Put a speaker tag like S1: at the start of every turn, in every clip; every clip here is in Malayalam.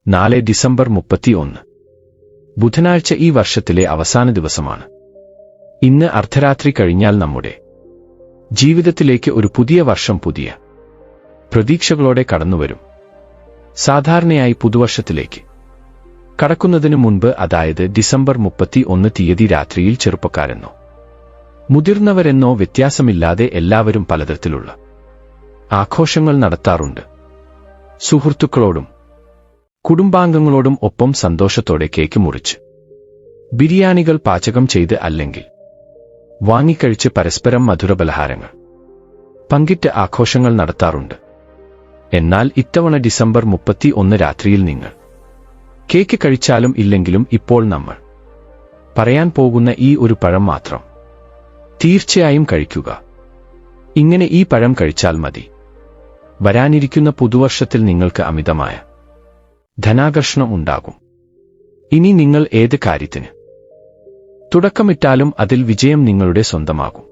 S1: നാളെ ഡിസംബർ 31. ബുധനാഴ്ച ഈ വർഷത്തിലെ അവസാന ദിവസമാണ്. ഇന്ന് അർദ്ധരാത്രി കഴിഞ്ഞാൽ നമ്മുടെ ജീവിതത്തിലേക്ക് ഒരു പുതിയ വർഷം പുതിയ പ്രതീക്ഷകളോടെ കടന്നുവരും. സാധാരണയായി പുതുവർഷത്തിലേക്ക് കടക്കുന്നതിനു മുൻപ്, അതായത് ഡിസംബർ 31 തീയതി രാത്രിയിൽ ചെറുപ്പക്കാരെന്നോ മുതിർന്നവരെന്നോ വ്യത്യാസമില്ലാതെ എല്ലാവരും പലതരത്തിലുള്ള ആഘോഷങ്ങൾ നടത്താറുണ്ട്. സുഹൃത്തുക്കളോടും കുടുംബാംഗങ്ങളോടും ഒപ്പം സന്തോഷത്തോടെ കേക്ക് മുറിച്ച് ബിരിയാണികൾ പാചകം ചെയ്ത് അല്ലെങ്കിൽ വാങ്ങിക്കഴിച്ച് പരസ്പരം മധുരപലഹാരങ്ങൾ പങ്കിട്ട് ആഘോഷങ്ങൾ നടത്താറുണ്ട്. എന്നാൽ ഇത്തവണ ഡിസംബർ 31 രാത്രിയിൽ നിങ്ങൾ കേക്ക് കഴിച്ചാലും ഇല്ലെങ്കിലും ഇപ്പോൾ നമ്മൾ പറയാൻ പോകുന്ന ഈ ഒരു പഴം മാത്രം തീർച്ചയായും കഴിക്കുക. ഇങ്ങനെ ഈ പഴം കഴിച്ചാൽ മതി, വരാനിരിക്കുന്ന പുതുവർഷത്തിൽ നിങ്ങൾക്ക് അമിതമായ ധനാകർഷണം ഉണ്ടാകും. ഇനി നിങ്ങൾ ഏത് കാര്യത്തിന് തുടക്കമിട്ടാലും അതിൽ വിജയം നിങ്ങളുടെ സ്വന്തമാകും.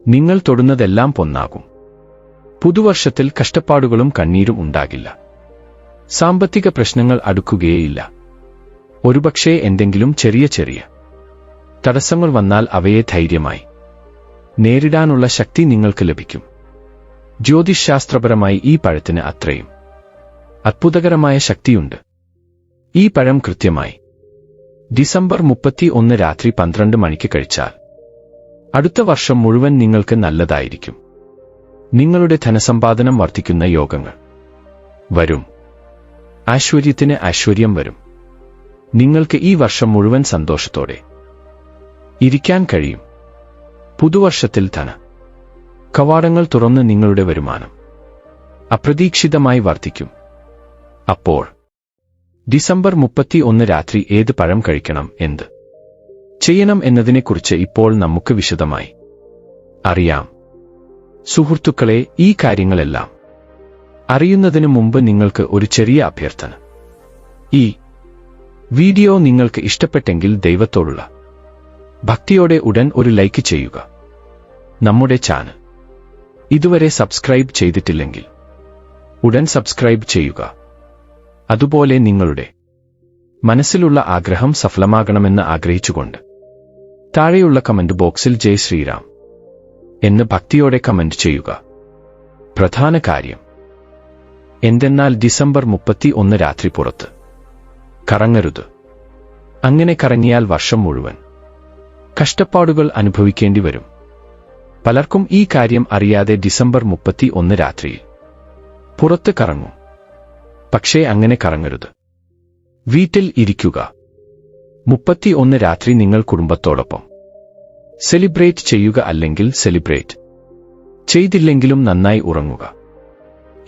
S1: നിങ്ങൾ തൊടുന്നതെല്ലാം പൊന്നാകും. പുതുവർഷത്തിൽ കഷ്ടപ്പാടുകളും കണ്ണീരും ഉണ്ടാകില്ല. സാമ്പത്തിക പ്രശ്നങ്ങൾ അടുക്കുകയേയില്ല. ഒരുപക്ഷേ എന്തെങ്കിലും ചെറിയ ചെറിയ തടസ്സങ്ങൾ വന്നാൽ അവയെ ധൈര്യമായി നേരിടാനുള്ള ശക്തി നിങ്ങൾക്ക് ലഭിക്കും. ജ്യോതിശാസ്ത്രപരമായി ഈ പഴത്തിന് അത്രയും അത്ഭുതകരമായ ശക്തിയുണ്ട്. ഈ പഴം കൃത്യമായി ഡിസംബർ 31 രാത്രി 12 മണിക്ക് കഴിച്ചാൽ അടുത്ത വർഷം മുഴുവൻ നിങ്ങൾക്ക് നല്ലതായിരിക്കും. നിങ്ങളുടെ ധനസമ്പാദനം വർദ്ധിക്കുന്ന യോഗങ്ങൾ വരും. ഐശ്വര്യത്തിന് ഐശ്വര്യം വരും. നിങ്ങൾക്ക് ഈ വർഷം മുഴുവൻ സന്തോഷത്തോടെ ഇരിക്കാൻ കഴിയും. പുതുവർഷത്തിൽ ധന കവാടങ്ങൾ തുറന്ന് നിങ്ങളുടെ വരുമാനം അപ്രതീക്ഷിതമായി വർദ്ധിക്കും. അപ്പോൾ ഡിസംബർ 31 രാത്രി ഏത് പഴം കഴിക്കണം, എന്ത് ചെയ്യണം എന്നതിനെക്കുറിച്ച് ഇപ്പോൾ നമുക്ക് വിശദമായി അറിയാം. സുഹൃത്തുക്കളെ, ഈ കാര്യങ്ങളെല്ലാം അറിയുന്നതിനു മുമ്പ് നിങ്ങൾക്ക് ഒരു ചെറിയ അഭ്യർത്ഥന. ഈ വീഡിയോ നിങ്ങൾക്ക് ഇഷ്ടപ്പെട്ടെങ്കിൽ ദൈവത്തോടുള്ള ഭക്തിയോടെ ഉടൻ ഒരു ലൈക്ക് ചെയ്യുക. നമ്മുടെ ചാനൽ ഇതുവരെ സബ്സ്ക്രൈബ് ചെയ്തിട്ടില്ലെങ്കിൽ ഉടൻ സബ്സ്ക്രൈബ് ചെയ്യുക. അതുപോലെ നിങ്ങളുടെ മനസ്സിലുള്ള ആഗ്രഹം സഫലമാകണമെന്ന് ആഗ്രഹിച്ചുകൊണ്ട് താഴെയുള്ള കമന്റ് ബോക്സിൽ ജയ് ശ്രീറാം എന്ന് ഭക്തിയോടെ കമന്റ് ചെയ്യുക. പ്രധാന കാര്യം എന്തെന്നാൽ ഡിസംബർ 31 രാത്രി പുറത്ത് കറങ്ങരുത്. അങ്ങനെ കറങ്ങിയാൽ വർഷം മുഴുവൻ കഷ്ടപ്പാടുകൾ അനുഭവിക്കേണ്ടി വരും. പലർക്കും ഈ കാര്യം അറിയാതെ ഡിസംബർ 31 രാത്രിയിൽ പുറത്ത് കറങ്ങും. പക്ഷേ അങ്ങനെ കറങ്ങരുത്. വീട്ടിൽ ഇരിക്കുക. 31 രാത്രി നിങ്ങൾ കുടുംബത്തോടൊപ്പം സെലിബ്രേറ്റ് ചെയ്യുക, അല്ലെങ്കിൽ സെലിബ്രേറ്റ് ചെയ്തില്ലെങ്കിലും നന്നായി ഉറങ്ങുക.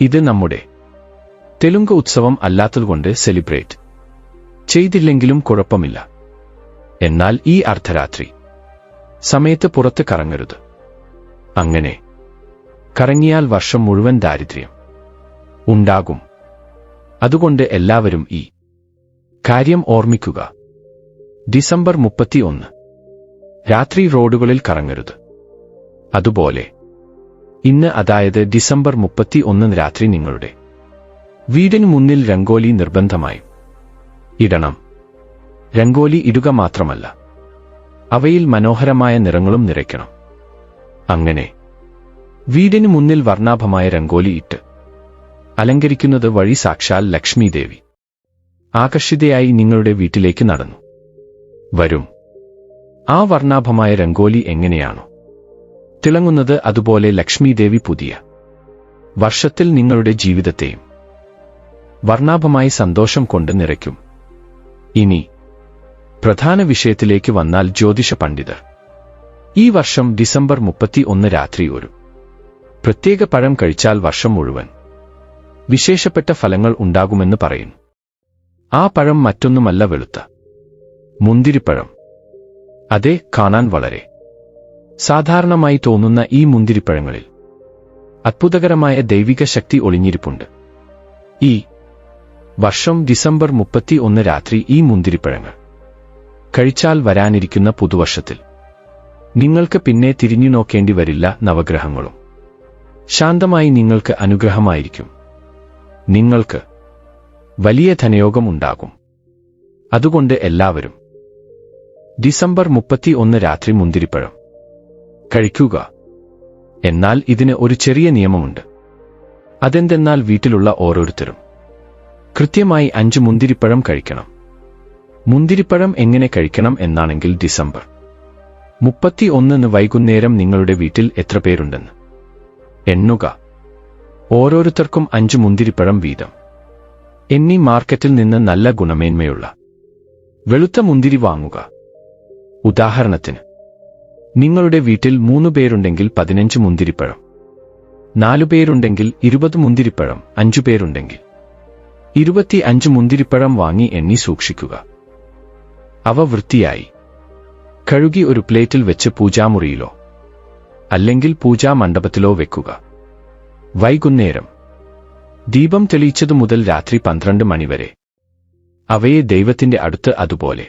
S1: ഇത് നമ്മുടെ തെലുങ്ക് ഉത്സവം അല്ലാത്തതുകൊണ്ട് സെലിബ്രേറ്റ് ചെയ്തില്ലെങ്കിലും കുഴപ്പമില്ല. എന്നാൽ ഈ അർദ്ധരാത്രി സമയത്ത് പുറത്ത് കറങ്ങരുത്. അങ്ങനെ കറങ്ങിയാൽ വർഷം മുഴുവൻ ദാരിദ്ര്യം ഉണ്ടാകും. അതുകൊണ്ട് എല്ലാവരും ഈ കാര്യം ഓർമ്മിക്കുക. ഡിസംബർ 31 രാത്രി റോഡുകളിൽ കറങ്ങരുത്. അതുപോലെ ഇന്ന്, അതായത് ഡിസംബർ 31 രാത്രി നിങ്ങളുടെ വീടിന് മുന്നിൽ രംഗോലി നിർബന്ധമായും ഇടണം. രംഗോലി ഇടുക മാത്രമല്ല, അവയിൽ മനോഹരമായ നിറങ്ങളും നിറയ്ക്കണം. അങ്ങനെ വീടിന് മുന്നിൽ വർണ്ണാഭമായ രംഗോലി ഇട്ട് അലങ്കരിക്കുന്നത് വഴി സാക്ഷാൽ ലക്ഷ്മി ദേവി ആകർഷിതയായി നിങ്ങളുടെ വീട്ടിലേക്ക് നടന്നു വരും. ആ വർണ്ണാഭമായ രംഗോലി എങ്ങനെയാണോ തിളങ്ങുന്നത്, അതുപോലെ ലക്ഷ്മി ദേവി പുതിയ വർഷത്തിൽ നിങ്ങളുടെ ജീവിതത്തെയും വർണ്ണാഭമായി സന്തോഷം കൊണ്ട് നിറയ്ക്കും. ഇനി പ്രധാന വിഷയത്തിലേക്ക് വന്നാൽ, ജ്യോതിഷ പണ്ഡിതർ ഈ വർഷം ഡിസംബർ 31 രാത്രി ഒരു പ്രത്യേക പഴം കഴിച്ചാൽ വർഷം മുഴുവൻ വിശേഷപ്പെട്ട ഫലങ്ങൾ ഉണ്ടാകുമെന്ന് പറയുന്നു. ആ പഴം മറ്റൊന്നുമല്ല, വെളുത്ത മുന്തിരിപ്പഴം. അതെ, കാണാൻ വളരെ സാധാരണമായി തോന്നുന്ന ഈ മുന്തിരിപ്പഴങ്ങളിൽ അത്ഭുതകരമായ ദൈവിക ശക്തി ഒളിഞ്ഞിരിപ്പുണ്ട്. ഈ വർഷം ഡിസംബർ 31 രാത്രി ഈ മുന്തിരിപ്പഴങ്ങൾ കഴിച്ചാൽ വരാനിരിക്കുന്ന പുതുവർഷത്തിൽ നിങ്ങൾക്ക് പിന്നെ തിരിഞ്ഞു നോക്കേണ്ടി വരില്ല. നവഗ്രഹങ്ങളും ശാന്തമായി നിങ്ങൾക്ക് അനുഗ്രഹമായിരിക്കും. നിങ്ങൾക്ക് വലിയ ധനയോഗം ഉണ്ടാകും. അതുകൊണ്ട് എല്ലാവരും ഡിസംബർ 31 രാത്രി മുന്തിരിപ്പഴം കഴിക്കുക. എന്നാൽ ഇതിന് ഒരു ചെറിയ നിയമമുണ്ട്. അതെന്തെന്നാൽ വീട്ടിലുള്ള ഓരോരുത്തരും കൃത്യമായി 5 മുന്തിരിപ്പഴം കഴിക്കണം. മുന്തിരിപ്പഴം എങ്ങനെ കഴിക്കണം എന്നാണെങ്കിൽ ഡിസംബർ 31 വൈകുന്നേരം നിങ്ങളുടെ വീട്ടിൽ എത്ര പേരുണ്ടെന്ന് എണ്ണുക. ഓരോരുത്തർക്കും 5 മുന്തിരിപ്പഴം വീതം എണ്ണി മാർക്കറ്റിൽ നിന്ന് നല്ല ഗുണമേന്മയുള്ള വെളുത്ത മുന്തിരി വാങ്ങുക. ഉദാഹരണത്തിന്, നിങ്ങളുടെ വീട്ടിൽ 3 പേരുണ്ടെങ്കിൽ 15 മുന്തിരിപ്പഴം, 4 പേരുണ്ടെങ്കിൽ 20 മുന്തിരിപ്പഴം, 5 പേരുണ്ടെങ്കിൽ 25 മുന്തിരിപ്പഴം വാങ്ങി എണ്ണി സൂക്ഷിക്കുക. അവ വൃത്തിയായി കഴുകി ഒരു പ്ലേറ്റിൽ വെച്ച് പൂജാമുറിയിലോ അല്ലെങ്കിൽ പൂജാ മണ്ഡപത്തിലോ വെക്കുക. വൈകുന്നേരം ദീപം തെളിയിച്ചതു മുതൽ രാത്രി 12 മണിവരെ അവയെ ദൈവത്തിന്റെ അടുത്ത് അതുപോലെ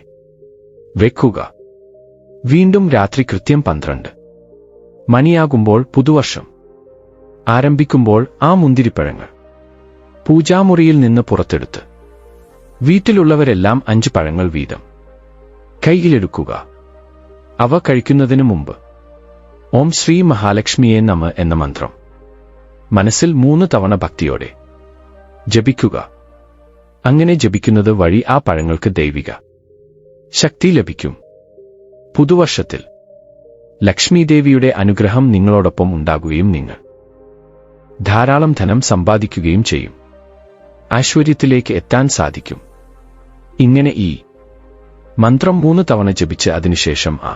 S1: വെക്കുക. വീണ്ടും രാത്രി കൃത്യം 12 മണിയാകുമ്പോൾ പുതുവർഷം ആരംഭിക്കുമ്പോൾ ആ മുന്തിരിപ്പഴങ്ങൾ പൂജാമുറിയിൽ നിന്ന് പുറത്തെടുത്ത് വീട്ടിലുള്ളവരെല്ലാം 5 പഴങ്ങൾ വീതം കൈയിലെടുക്കുക. അവ കഴിക്കുന്നതിനു മുമ്പ് ഓം ശ്രീ മഹാലക്ഷ്മിയെ നമഃ എന്ന മന്ത്രം മനസ്സിൽ 3 തവണ ഭക്തിയോടെ ജപിക്കുക. അങ്ങനെ ജപിക്കുന്നത് വഴി ആ പഴങ്ങൾക്ക് ദൈവിക ശക്തി ലഭിക്കും. പുതുവർഷത്തിൽ ലക്ഷ്മീദേവിയുടെ അനുഗ്രഹം നിങ്ങളോടൊപ്പം ഉണ്ടാകുകയും നിങ്ങൾ ധാരാളം ധനം സമ്പാദിക്കുകയും ചെയ്യും. ഐശ്വര്യത്തിലേക്ക് എത്താൻ സാധിക്കും. ഇങ്ങനെ ഈ മന്ത്രം 3 തവണ ജപിച്ച് അതിനുശേഷം ആ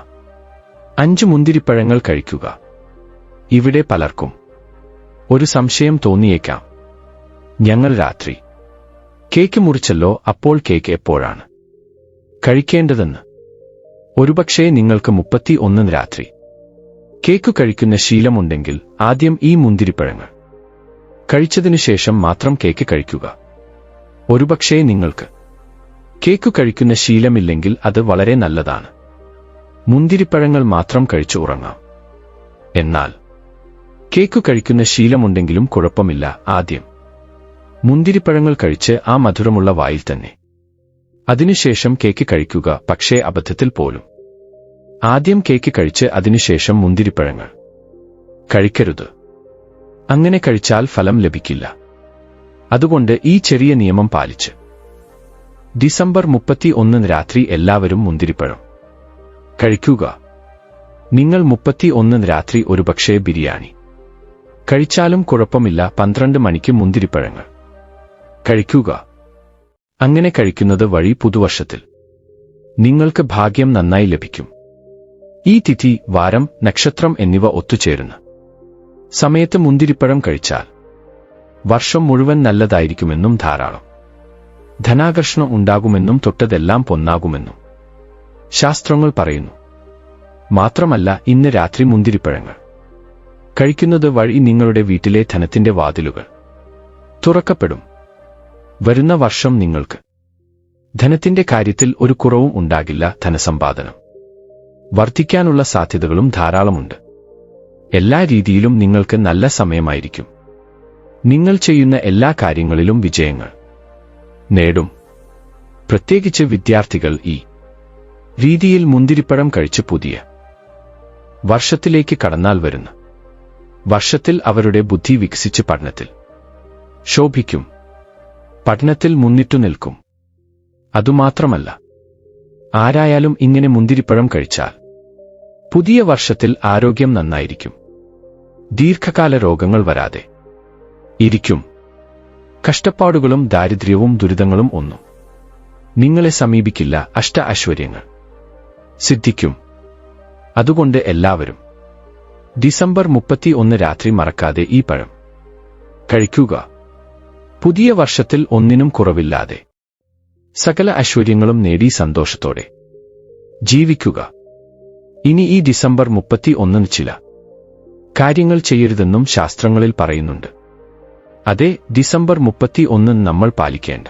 S1: 5 മുന്തിരിപ്പഴങ്ങൾ കഴിക്കുക. ഇവിടെ പലർക്കും ഒരു സംശയം തോന്നിയേക്കാം. ഞങ്ങൾ രാത്രി കേക്ക് മുറിച്ചല്ലോ, അപ്പോൾ കേക്ക് എപ്പോഴാണ് കഴിക്കേണ്ടതെന്ന്. ഒരുപക്ഷേ നിങ്ങൾക്ക് 31 രാത്രി കേക്ക് കഴിക്കുന്ന ശീലമുണ്ടെങ്കിൽ ആദ്യം ഈ മുന്തിരിപ്പഴങ്ങൾ കഴിച്ചതിനുശേഷം മാത്രം കേക്ക് കഴിക്കുക. ഒരുപക്ഷേ നിങ്ങൾക്ക് കേക്ക് കഴിക്കുന്ന ശീലമില്ലെങ്കിൽ അത് വളരെ നല്ലതാണ്. മുന്തിരിപ്പഴങ്ങൾ മാത്രം കഴിച്ച് ഉറങ്ങാം. എന്നാൽ കേക്ക് കഴിക്കുന്ന ശീലമുണ്ടെങ്കിലും കുഴപ്പമില്ല. ആദ്യം മുന്തിരിപ്പഴങ്ങൾ കഴിച്ച് ആ മധുരമുള്ള വായിൽ തന്നെ അതിനുശേഷം കേക്ക് കഴിക്കുക. പക്ഷേ അബദ്ധത്തിൽ പോലും ആദ്യം കേക്ക് കഴിച്ച് അതിനുശേഷം മുന്തിരിപ്പഴങ്ങൾ കഴിക്കരുത്. അങ്ങനെ കഴിച്ചാൽ ഫലം ലഭിക്കില്ല. അതുകൊണ്ട് ഈ ചെറിയ നിയമം പാലിച്ച് ഡിസംബർ 31 രാത്രി എല്ലാവരും മുന്തിരിപ്പഴം കഴിക്കുക. നിങ്ങൾ 31 രാത്രി ഒരുപക്ഷേ ബിരിയാണി കഴിച്ചാലും കുഴപ്പമില്ല. 12 മണിക്ക് മുന്തിരിപ്പഴങ്ങൾ കഴിക്കുക. അങ്ങനെ കഴിക്കുന്നത് വഴി പുതുവർഷത്തിൽ നിങ്ങൾക്ക് ഭാഗ്യം നന്നായി ലഭിക്കും. ഈ തിഥി, വാരം, നക്ഷത്രം എന്നിവ ഒത്തുചേരുന്ന സമയത്ത് മുന്തിരിപ്പഴം കഴിച്ചാൽ വർഷം മുഴുവൻ നല്ലതായിരിക്കുമെന്നും ധാരാളം ധനാകർഷണം ഉണ്ടാകുമെന്നും തൊട്ടതെല്ലാം പൊന്നാകുമെന്നും ശാസ്ത്രങ്ങൾ പറയുന്നു. മാത്രമല്ല, ഇന്ന് രാത്രി മുന്തിരിപ്പഴങ്ങൾ കഴിക്കുന്നത് വഴി നിങ്ങളുടെ വീട്ടിലെ ധനത്തിന്റെ വാതിലുകൾ തുറക്കപ്പെടും. വരുന്ന വർഷം നിങ്ങൾക്ക് ധനത്തിന്റെ കാര്യത്തിൽ ഒരു കുറവും ഉണ്ടാകില്ല. ധനസമ്പാദനം വർദ്ധിക്കാനുള്ള സാധ്യതകളും ധാരാളമുണ്ട്. എല്ലാ രീതിയിലും നിങ്ങൾക്ക് നല്ല സമയമായിരിക്കും. നിങ്ങൾ ചെയ്യുന്ന എല്ലാ കാര്യങ്ങളിലും വിജയങ്ങൾ നേടും. പ്രത്യേകിച്ച് വിദ്യാർത്ഥികൾ ഈ രീതിയിൽ മുന്തിരിപ്പഴം കഴിച്ച് പുതിയ വർഷത്തിലേക്ക് കടന്നാൽ വരുന്ന വർഷത്തിൽ അവരുടെ ബുദ്ധി വികസിച്ച് പഠനത്തിൽ ശോഭിക്കും. പഠനത്തിൽ മുന്നിട്ടു നിൽക്കും. അതുമാത്രമല്ല, ആരായാലും ഇങ്ങനെ മുന്തിരിപ്പഴം കഴിച്ചാൽ പുതിയ വർഷത്തിൽ ആരോഗ്യം നന്നായിരിക്കും. ദീർഘകാല രോഗങ്ങൾ വരാതെ ഇരിക്കും. കഷ്ടപ്പാടുകളും ദാരിദ്ര്യവും ദുരിതങ്ങളും ഒന്നും നിങ്ങളെ സമീപിക്കില്ല. ഐശ്വര്യങ്ങൾ സിദ്ധിക്കും. അതുകൊണ്ട് എല്ലാവരും ഡിസംബർ 31 രാത്രി മറക്കാതെ ഈ പഴം കഴിക്കുക. പുതിയ വർഷത്തിൽ ഒന്നിനും കുറവില്ലാതെ സകല ഐശ്വര്യങ്ങളും നേടി സന്തോഷത്തോടെ ജീവിക്കുക. ഇനി ഈ ഡിസംബർ 31 ചില കാര്യങ്ങൾ ചെയ്യരുതെന്നും ശാസ്ത്രങ്ങളിൽ പറയുന്നുണ്ട്. അതെ, ഡിസംബർ 31 നമ്മൾ പാലിക്കേണ്ട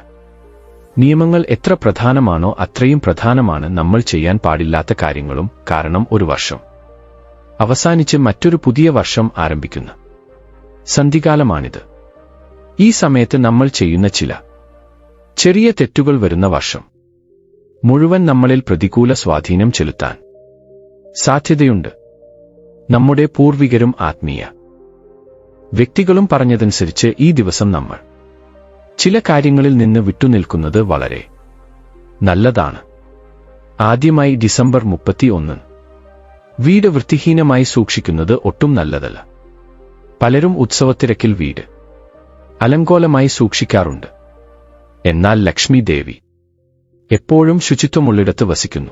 S1: നിയമങ്ങൾ എത്ര പ്രധാനമാണോ അത്രയും പ്രധാനമാണ് നമ്മൾ ചെയ്യാൻ പാടില്ലാത്ത കാര്യങ്ങളും. കാരണം ഒരു വർഷം അവസാനിച്ച് മറ്റൊരു പുതിയ വർഷം ആരംഭിക്കുന്ന സന്ധികാലമാണിത്. ഈ സമയത്ത് നമ്മൾ ചെയ്യുന്ന ചില ചെറിയ തെറ്റുകൾ വരുന്ന വർഷം മുഴുവൻ നമ്മളിൽ പ്രതികൂല സ്വാധീനം ചെലുത്താൻ സാധ്യതയുണ്ട്. നമ്മുടെ പൂർവികരും ആത്മീയ വ്യക്തികളും പറഞ്ഞതനുസരിച്ച് ഈ ദിവസം നമ്മൾ ചില കാര്യങ്ങളിൽ നിന്ന് വിട്ടുനിൽക്കുന്നത് വളരെ നല്ലതാണ്. ആദ്യമായി ഡിസംബർ 31 വീട് വൃത്തിഹീനമായി സൂക്ഷിക്കുന്നത് ഒട്ടും നല്ലതല്ല. പലരും ഉത്സവത്തിരക്കിൽ വീട് അലങ്കോലമായി സൂക്ഷിക്കാറുണ്ട്. എന്നാൽ ലക്ഷ്മി ദേവി എപ്പോഴും ശുചിത്വമുള്ളിടത്ത് വസിക്കുന്നു.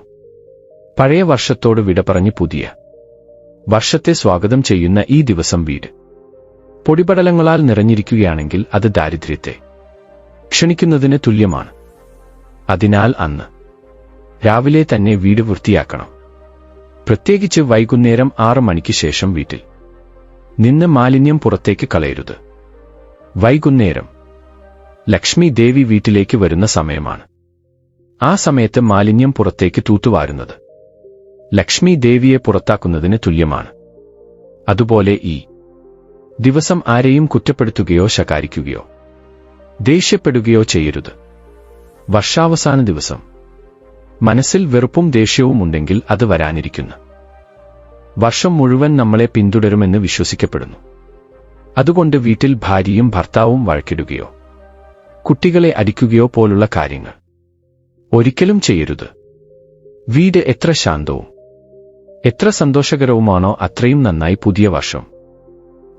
S1: പഴയ വർഷത്തോട് വിട പറഞ്ഞ് പുതിയ വർഷത്തെ സ്വാഗതം ചെയ്യുന്ന ഈ ദിവസം വീട് പൊടിപടലങ്ങളാൽ നിറഞ്ഞിരിക്കുകയാണെങ്കിൽ അത് ദാരിദ്ര്യത്തെ ക്ഷണിക്കുന്നതിന് തുല്യമാണ്. അതിനാൽ അന്ന് രാവിലെ തന്നെ വീട് വൃത്തിയാക്കണം. പ്രത്യേകിച്ച് വൈകുന്നേരം 6 മണിക്ക് ശേഷം വീട്ടിൽ നിന്ന് മാലിന്യം പുറത്തേക്ക് കളയരുത്. വൈകുന്നേരം ലക്ഷ്മി ദേവി വീട്ടിലേക്ക് വരുന്ന സമയമാണ്. ആ സമയത്ത് മാലിന്യം പുറത്തേക്ക് തൂത്തുവാരുന്നത് ലക്ഷ്മി ദേവിയെ പുറത്താക്കുന്നതിന് തുല്യമാണ്. അതുപോലെ ഈ ദിവസം ആരെയും കുറ്റപ്പെടുത്തുകയോ ശകാരിക്കുകയോ ദേഷ്യപ്പെടുകയോ ചെയ്യരുത്. വർഷാവസാന ദിവസം മനസ്സിൽ വെറുപ്പും ദേഷ്യവും ഉണ്ടെങ്കിൽ അത് വരാനിരിക്കുന്ന വർഷം മുഴുവൻ നമ്മളെ പിന്തുടരുമെന്ന് വിശ്വസിക്കപ്പെടുന്നു. അതുകൊണ്ട് വീട്ടിൽ ഭാര്യയും ഭർത്താവും വഴക്കിടുകയോ കുട്ടികളെ അടിക്കുകയോ പോലുള്ള കാര്യങ്ങൾ ഒരിക്കലും ചെയ്യരുത്. വീട് എത്ര ശാന്തവും എത്ര സന്തോഷകരവുമാണോ അത്രയും നന്നായി പുതിയ വർഷം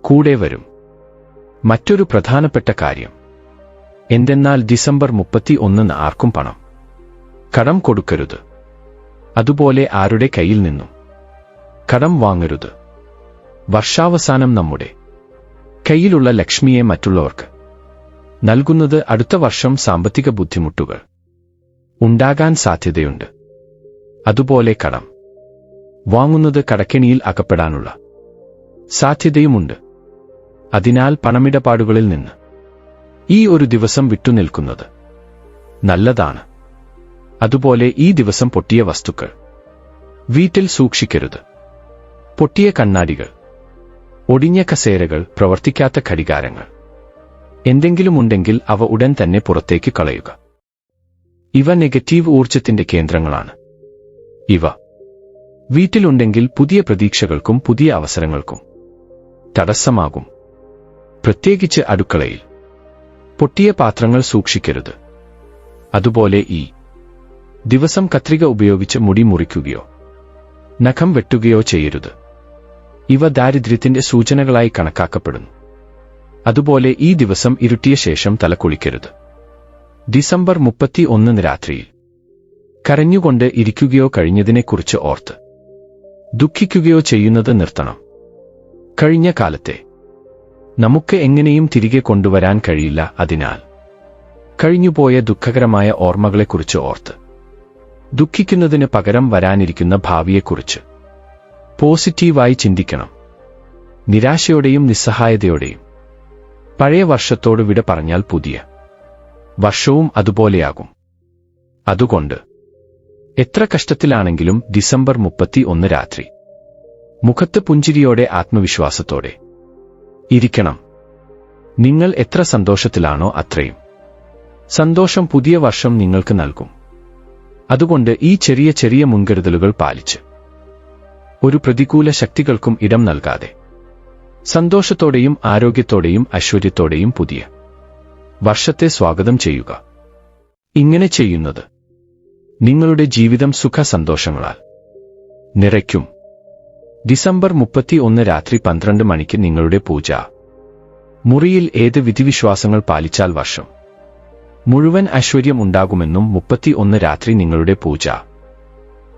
S1: കൂടെ വരും. മറ്റൊരു പ്രധാനപ്പെട്ട കാര്യം എന്തെന്നാൽ ഡിസംബർ 31 ആർക്കും പണം കടം കൊടുക്കരുത്. അതുപോലെ ആരുടെ കയ്യിൽ നിന്നും കടം വാങ്ങരുത്. വർഷാവസാനം നമ്മുടെ കയ്യിലുള്ള ലക്ഷ്മിയെ മറ്റുള്ളവർക്ക് നൽകുന്നത് അടുത്ത വർഷം സാമ്പത്തിക ബുദ്ധിമുട്ടുകൾ ഉണ്ടാകാൻ സാധ്യതയുണ്ട്. അതുപോലെ കടം വാങ്ങുന്നത് കടക്കെണിയിൽ അകപ്പെടാനുള്ള സാധ്യതയുമുണ്ട്. അതിനാൽ പണമിടപാടുകളിൽ നിന്ന് ഈ ഒരു ദിവസം വിട്ടുനിൽക്കുന്നത് നല്ലതാണ്. അതുപോലെ ഈ ദിവസം പൊട്ടിയ വസ്തുക്കൾ വീട്ടിൽ സൂക്ഷിക്കരുത്. പൊട്ടിയ കണ്ണാടികൾ, ഒടിഞ്ഞ കസേരകൾ, പ്രവർത്തിക്കാത്ത ഘടികാരങ്ങൾ എന്തെങ്കിലും ഉണ്ടെങ്കിൽ അവ ഉടൻ തന്നെ പുറത്തേക്ക് കളയുക. ഇവ നെഗറ്റീവ് ഊർജത്തിന്റെ കേന്ദ്രങ്ങളാണ്. ഇവ വീട്ടിലുണ്ടെങ്കിൽ പുതിയ പ്രതീക്ഷകൾക്കും പുതിയ അവസരങ്ങൾക്കും തടസ്സമാകും. പ്രത്യേകിച്ച് അടുക്കളയിൽ പൊട്ടിയ പാത്രങ്ങൾ സൂക്ഷിക്കരുത്. അതുപോലെ ഈ ദിവസം കത്രിക ഉപയോഗിച്ച് മുടി മുറിക്കുകയോ നഖം വെട്ടുകയോ ചെയ്യരുത്. ഇവ ദാരിദ്ര്യത്തിന്റെ സൂചനകളായി കണക്കാക്കപ്പെടുന്നു. അതുപോലെ ഈ ദിവസം ഇരുട്ടിയ ശേഷം തല കുളിക്കരുത്. ഡിസംബർ 31 രാത്രിയിൽ കരഞ്ഞുകൊണ്ട് ഇരിക്കുകയോ കഴിഞ്ഞതിനെക്കുറിച്ച് ഓർത്ത് ദുഃഖിക്കുകയോ ചെയ്യുന്നത് നിർത്തണം. കഴിഞ്ഞ കാലത്തെ നമുക്ക് എങ്ങനെയും തിരികെ കൊണ്ടുവരാൻ കഴിയില്ല. അതിനാൽ കഴിഞ്ഞുപോയ ദുഃഖകരമായ ഓർമ്മകളെക്കുറിച്ച് ഓർത്ത് ദുഃഖിക്കുന്നതിന് പകരം വരാനിരിക്കുന്ന ഭാവിയെക്കുറിച്ച് പോസിറ്റീവായി ചിന്തിക്കണം. നിരാശയോടെയും നിസ്സഹായതയോടെയും പഴയ വർഷത്തോട് വിട പറഞ്ഞാൽ പുതിയ വർഷവും അതുപോലെയാകും. അതുകൊണ്ട് എത്ര കഷ്ടത്തിലാണെങ്കിലും ഡിസംബർ 31 രാത്രി മുഖത്ത് പുഞ്ചിരിയോടെ ആത്മവിശ്വാസത്തോടെ ഇരിക്കണം. നിങ്ങൾ എത്ര സന്തോഷത്തിലാണോ അത്രയും സന്തോഷം പുതിയ വർഷം നിങ്ങൾക്ക് നൽകും. അതുകൊണ്ട് ഈ ചെറിയ ചെറിയ മുൻകരുതലുകൾ പാലിച്ച് ഒരു പ്രതികൂല ശക്തികൾക്കും ഇടം നൽകാതെ സന്തോഷത്തോടെയും ആരോഗ്യത്തോടെയും ഐശ്വര്യത്തോടെയും പുതിയ വർഷത്തെ സ്വാഗതം ചെയ്യുക. ഇങ്ങനെ ചെയ്യുന്നത് നിങ്ങളുടെ ജീവിതം സുഖ സന്തോഷങ്ങളാൽ നിറയ്ക്കും. ഡിസംബർ 31 രാത്രി 12 മണിക്ക് നിങ്ങളുടെ പൂജ മുറിയിൽ ഏത് വിധിവിശ്വാസങ്ങൾ പാലിച്ചാൽ വർഷം മുഴുവൻ ഐശ്വര്യം ഉണ്ടാകുമെന്നും 31 രാത്രി നിങ്ങളുടെ പൂജ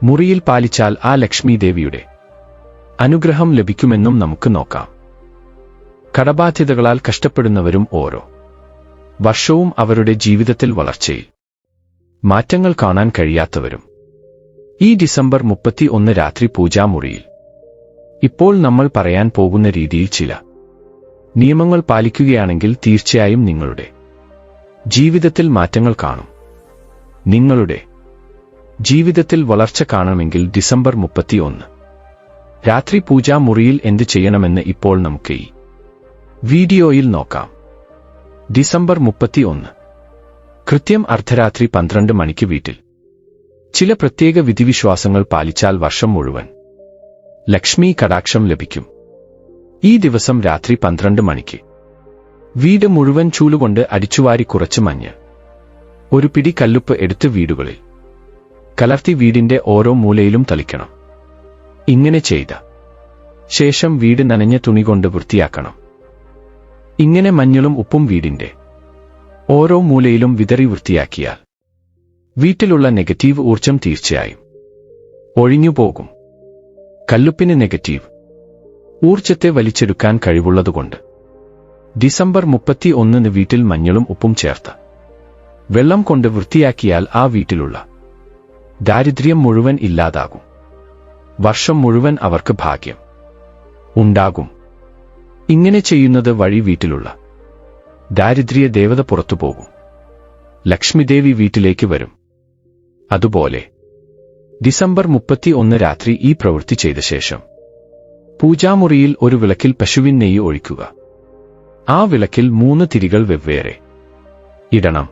S1: മുറിയിൽ പാലിച്ചാൽ ആ ലക്ഷ്മി ദേവിയുടെ അനുഗ്രഹം ലഭിക്കുമെന്നും നമുക്ക് നോക്കാം. കടബാധ്യതകളാൽ കഷ്ടപ്പെടുന്നവരും ഓരോ വർഷവും അവരുടെ ജീവിതത്തിൽ വളർച്ചയിൽ മാറ്റങ്ങൾ കാണാൻ കഴിയാത്തവരും ഈ ഡിസംബർ 31 രാത്രി പൂജാമുറിയിൽ ഇപ്പോൾ നമ്മൾ പറയാൻ പോകുന്ന രീതിയിൽ ചില നിയമങ്ങൾ പാലിക്കുകയാണെങ്കിൽ തീർച്ചയായും നിങ്ങളുടെ ജീവിതത്തിൽ മാറ്റങ്ങൾ കാണും. നിങ്ങളുടെ ജീവിതത്തിൽ വളർച്ച കാണണമെങ്കിൽ ഡിസംബർ 31 രാത്രി പൂജാമുറിയിൽ എന്ത് ചെയ്യണമെന്ന് ഇപ്പോൾ നമുക്ക് ഈ വീഡിയോയിൽ നോക്കാം. ഡിസംബർ 31 കൃത്യം അർദ്ധരാത്രി 12 മണിക്ക് വീട്ടിൽ. ചില പ്രത്യേക വിധിവിശ്വാസങ്ങൾ പാലിച്ചാൽ വർഷം മുഴുവൻ ലക്ഷ്മി കടാക്ഷം ലഭിക്കും. ഈ ദിവസം രാത്രി 12 മണിക്ക് വീട് മുഴുവൻ ചൂലുകൊണ്ട് അടിച്ചുവാരി കുറച്ച് മഞ്ഞ് ഒരു പിടി കല്ലുപ്പ് എടുത്ത് വീടുകളിൽ കലർത്തി വീടിന്റെ ഓരോ മൂലയിലും തളിക്കണം. ഇങ്ങനെ ചെയ്ത ശേഷം വീട് നനഞ്ഞ തുണികൊണ്ട് വൃത്തിയാക്കണം. ഇങ്ങനെ മഞ്ഞളും ഉപ്പും വീടിന്റെ ഓരോ മൂലയിലും വിതറി വൃത്തിയാക്കിയാൽ വീട്ടിലുള്ള നെഗറ്റീവ് ഊർജം തീർച്ചയായും ഒഴിഞ്ഞുപോകും. കല്ലുപ്പിന് നെഗറ്റീവ് ഊർജത്തെ വലിച്ചെടുക്കാൻ കഴിവുള്ളതുകൊണ്ട് ഡിസംബർ 31 വീട്ടിൽ മഞ്ഞളും ഉപ്പും ചേർത്ത് വെള്ളം കൊണ്ട് വൃത്തിയാക്കിയാൽ ആ വീട്ടിലുള്ള ദാരിദ്ര്യം മുഴുവൻ ഇല്ലാതാകും. വർഷം മുഴുവൻ അവർക്ക് ഭാഗ്യം ഉണ്ടാകും. ഇങ്ങനെ ചെയ്യുന്നത് വഴി വീട്ടിലുള്ള ദാരിദ്ര്യ ദേവത പുറത്തുപോകും. ലക്ഷ്മിദേവി വീട്ടിലേക്ക് വരും. അതുപോലെ ഡിസംബർ 31 രാത്രി ഈ പ്രവൃത്തി ചെയ്ത ശേഷം പൂജാമുറിയിൽ ഒരു വിളക്കിൽ പശുവിൻ നെയ്യ് ഒഴിക്കുക. ആ വിളക്കിൽ 3 തിരികൾ വെവ്വേറെ ഇടണം.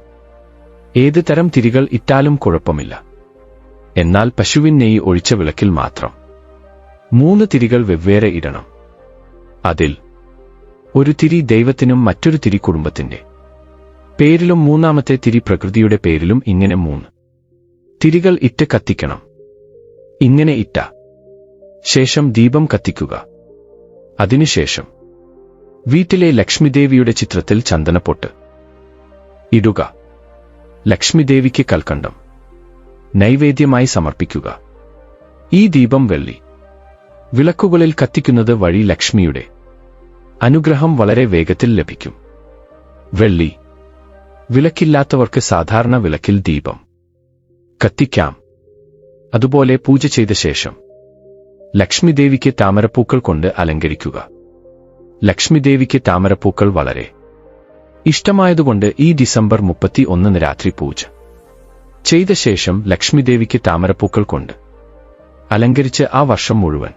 S1: ഏത് തരം തിരികൾ ഇട്ടാലും കുഴപ്പമില്ല. എന്നാൽ പശുവിൻ നെയ്യ് ഒഴിച്ച വിളക്കിൽ മാത്രം 3 തിരികൾ വെവ്വേറെ ഇടണം. അതിൽ ഒരു തിരി ദൈവത്തിനും മറ്റൊരു തിരി കുടുംബത്തിന്റെ പേരിലും മൂന്നാമത്തെ തിരി പ്രകൃതിയുടെ പേരിലും ഇങ്ങനെ 3 തിരികൾ ഇട്ട് കത്തിക്കണം. ഇങ്ങനെ ഇട്ട ശേഷം ദീപം കത്തിക്കുക. അതിനുശേഷം വീട്ടിലെ ലക്ഷ്മിദേവിയുടെ ചിത്രത്തിൽ ചന്ദനപ്പൊട്ട് ഇടുക. ലക്ഷ്മിദേവിക്ക് കൽക്കണ്ടം നൈവേദ്യമായി സമർപ്പിക്കുക. ഈ ദീപം വെള്ളി വിളക്കുകളിൽ കത്തിക്കുന്നത് വഴി ലക്ഷ്മിയുടെ അനുഗ്രഹം വളരെ വേഗത്തിൽ ലഭിക്കും. വെള്ളി വിളക്കില്ലാത്തവർക്ക് സാധാരണ വിളക്കിൽ ദീപം കത്തിക്കാം. അതുപോലെ പൂജ ചെയ്ത ശേഷം ലക്ഷ്മിദേവിക്ക് താമരപ്പൂക്കൾ കൊണ്ട് അലങ്കരിക്കുക. ലക്ഷ്മിദേവിക്ക് താമരപ്പൂക്കൾ വളരെ ഇഷ്ടമായതുകൊണ്ട് ഈ ഡിസംബർ 31 രാത്രി പൂജ ചെയ്ത ശേഷം ലക്ഷ്മിദേവിക്ക് താമരപ്പൂക്കൾ കൊണ്ട് അലങ്കരിച്ച് ആ വർഷം മുഴുവൻ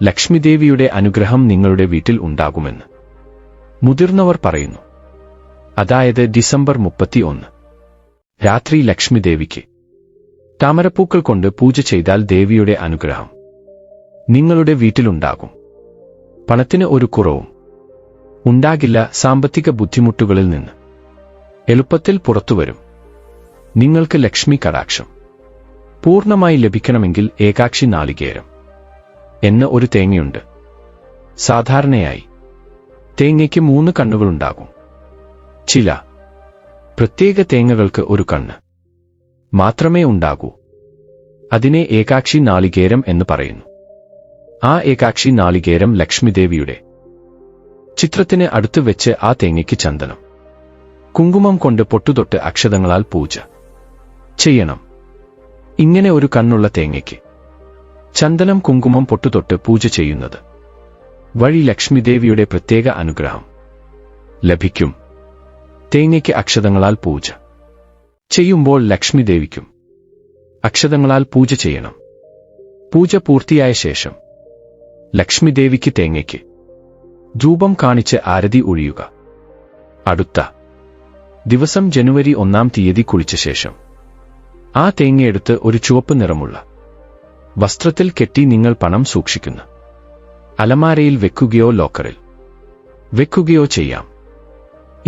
S1: ലക്ഷ്മിദേവിയുടെ അനുഗ്രഹം നിങ്ങളുടെ വീട്ടിൽ ഉണ്ടാകുമെന്ന് മുതിർന്നവർ പറയുന്നു. അതായത് ഡിസംബർ 31 രാത്രി ലക്ഷ്മിദേവിക്ക് താമരപ്പൂക്കൾ കൊണ്ട് പൂജ ചെയ്താൽ ദേവിയുടെ അനുഗ്രഹം നിങ്ങളുടെ വീട്ടിലുണ്ടാകും. പണത്തിന് ഒരു കുറവും ഉണ്ടാകില്ല. സാമ്പത്തിക ബുദ്ധിമുട്ടുകളിൽ നിന്ന് എളുപ്പത്തിൽ പുറത്തുവരും. നിങ്ങൾക്ക് ലക്ഷ്മി കടാക്ഷം പൂർണ്ണമായി ലഭിക്കണമെങ്കിൽ ഏകാക്ഷി നാളികേരം എന്ന ഒരു തേങ്ങയുണ്ട്. സാധാരണയായി തേങ്ങയ്ക്ക് 3 കണ്ണുകളുണ്ടാകും. ചില പ്രത്യേക തേങ്ങകൾക്ക് ഒരു കണ്ണ് മാത്രമേ ഉണ്ടാകൂ. അതിനെ ഏകാക്ഷി നാളികേരം എന്ന് പറയുന്നു. ആ ഏകാക്ഷി നാളികേരം ലക്ഷ്മിദേവിയുടെ ചിത്രത്തിന് അടുത്ത് വെച്ച് ആ തേങ്ങയ്ക്ക് ചന്ദനം കുങ്കുമം കൊണ്ട് പൊട്ടുതൊട്ട് അക്ഷതങ്ങളാൽ പൂജ ചെയ്യണം. ഇങ്ങനെ ഒരു കണ്ണുള്ള തേങ്ങയ്ക്ക് ചന്ദനം കുങ്കുമം പൊട്ടുതൊട്ട് പൂജ ചെയ്യുന്നത് വഴി ലക്ഷ്മിദേവിയുടെ പ്രത്യേക അനുഗ്രഹം ലഭിക്കും. തേങ്ങയ്ക്ക് അക്ഷതങ്ങളാൽ പൂജ ചെയ്യുമ്പോൾ ലക്ഷ്മിദേവിക്കും അക്ഷതങ്ങളാൽ പൂജ ചെയ്യണം. പൂജ പൂർത്തിയായ ശേഷം ലക്ഷ്മിദേവിക്ക് തേങ്ങയ്ക്ക് ധൂപം കാണിച്ച് ആരതി ഒഴിയുക. അടുത്ത ദിവസം ജനുവരി 1 തീയതി കുളിച്ച ശേഷം ആ തേങ്ങയെടുത്ത് ഒരു ചുവപ്പ് നിറമുള്ള വസ്ത്രത്തിൽ കെട്ടി നിങ്ങൾ പണം സൂക്ഷിക്കുന്ന അലമാരയിൽ വെക്കുകയോ ലോക്കറിൽ വെക്കുകയോ ചെയ്യാം.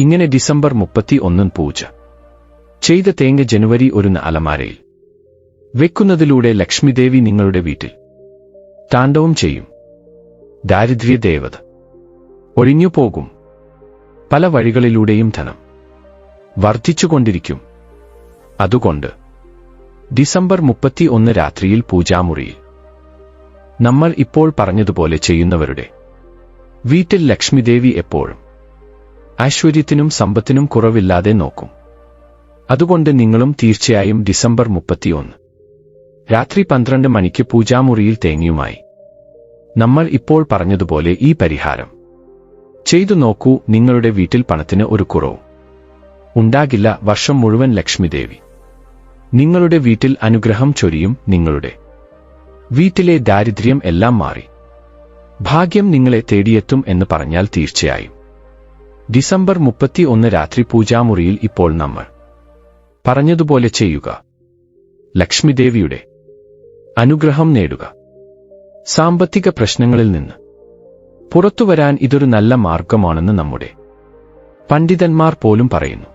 S1: ഇങ്ങനെ ഡിസംബർ 31 പൂജ ചെയ്ത തേങ്ങ ജനുവരി 1 അലമാരയിൽ വെക്കുന്നതിലൂടെ ലക്ഷ്മിദേവി നിങ്ങളുടെ വീട്ടിൽ താണ്ഡവം ചെയ്യും. ദാരിദ്ര്യ ദേവത ഒഴിഞ്ഞുപോകും. പല വഴികളിലൂടെയും ധനം വർദ്ധിച്ചുകൊണ്ടിരിക്കും. അതുകൊണ്ട് ഡിസംബർ 31 രാത്രിയിൽ പൂജാമുറിയിൽ നമ്മൾ ഇപ്പോൾ പറഞ്ഞതുപോലെ ചെയ്യുന്നവരുടെ വീട്ടിൽ ലക്ഷ്മിദേവി എപ്പോഴും ഐശ്വര്യത്തിനും സമ്പത്തിനും കുറവില്ലാതെ നോക്കും. അതുകൊണ്ട് നിങ്ങളും തീർച്ചയായും ഡിസംബർ 31 രാത്രി 12 മണിക്ക് പൂജാമുറിയിൽ തേങ്ങയുമായി നമ്മൾ ഇപ്പോൾ പറഞ്ഞതുപോലെ ഈ പരിഹാരം ചെയ്തു നോക്കൂ. നിങ്ങളുടെ വീട്ടിൽ പണത്തിന് ഒരു കുറവും ഉണ്ടാകില്ല. വർഷം മുഴുവൻ ലക്ഷ്മിദേവി നിങ്ങളുടെ വീട്ടിൽ അനുഗ്രഹം ചൊരിയും. നിങ്ങളുടെ വീട്ടിലെ ദാരിദ്ര്യം എല്ലാം മാറി ഭാഗ്യം നിങ്ങളെ തേടിയെത്തും എന്ന് പറഞ്ഞാൽ തീർച്ചയായും ഡിസംബർ 31 രാത്രി പൂജാമുറിയിൽ ഇപ്പോൾ നമ്മൾ പറഞ്ഞതുപോലെ ചെയ്യുക. ലക്ഷ്മിദേവിയുടെ അനുഗ്രഹം നേടുക. സാമ്പത്തിക പ്രശ്നങ്ങളിൽ നിന്ന് പുറത്തുവരാൻ ഇതൊരു നല്ല മാർഗമാണെന്ന് നമ്മുടെ പണ്ഡിതന്മാർ പോലും പറയുന്നു.